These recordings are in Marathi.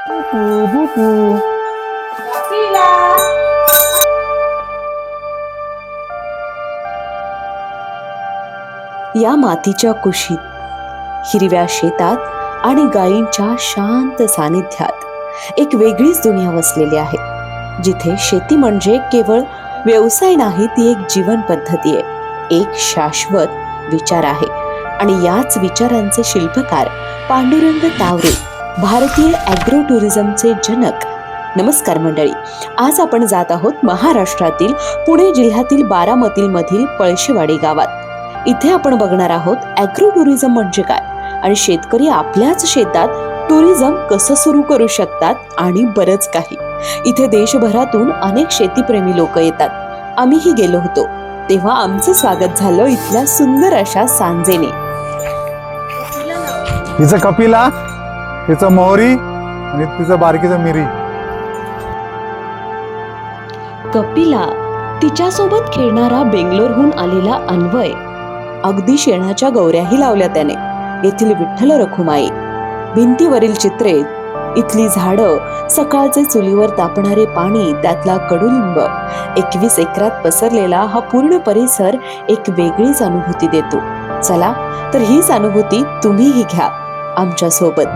बुबू. या मातीच्या कुशीत, हिरव्या शेतात आणि गायींच्या शांत सानिध्यात एक वेगळीच दुनिया वसलेली आहे, जिथे शेती म्हणजे केवळ व्यवसाय नाही, ती एक जीवन पद्धती आहे, एक शाश्वत विचार आहे. आणि याच विचारांचे शिल्पकार पांडुरंग तावरे, भारतीय ॲग्रो टुरिझमचे जनक. नमस्कार मंडळी, आज आपण जात आहोत महाराष्ट्रातील पुणे जिल्ह्यातील बारामतीमधील पळशीवाडी गावात. इथे आपण बघणार आहोत ॲग्रो टुरिझम म्हणजे काय आणि शेतकरी आपल्याच शेतात टुरिझम कसं सुरू करू शकतात आणि बरंच काही. इथे देशभरातून अनेक शेतीप्रेमी लोक येतात. आम्हीही गेलो होतो तेव्हा आमचं स्वागत झालं इथल्या सुंदर अशा सांजेने. हिचं कपिला, हिचं मोहरी आणि तिचं बारकीचं मिरी. कपिला, तिच्यासोबत खेळणारा बेंगलोरहून आलेला अन्वय, अगदी शेणाच्या गौऱ्याही लावल्या त्याने. येथील विठ्ठल रखुमाई, भिंतीवरील चित्रे, इथली झाडं, सकाळचे चुलीवर तापणारे पाणी, त्यातला कडुलिंब, 21 एकरात पसरलेला हा पूर्ण परिसर एक वेगळीच अनुभूती देतो. चला तर हीच अनुभूती तुम्हीही घ्या आमच्या सोबत.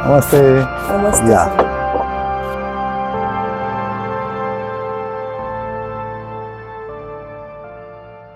नमस्ते. नमस्ते. या.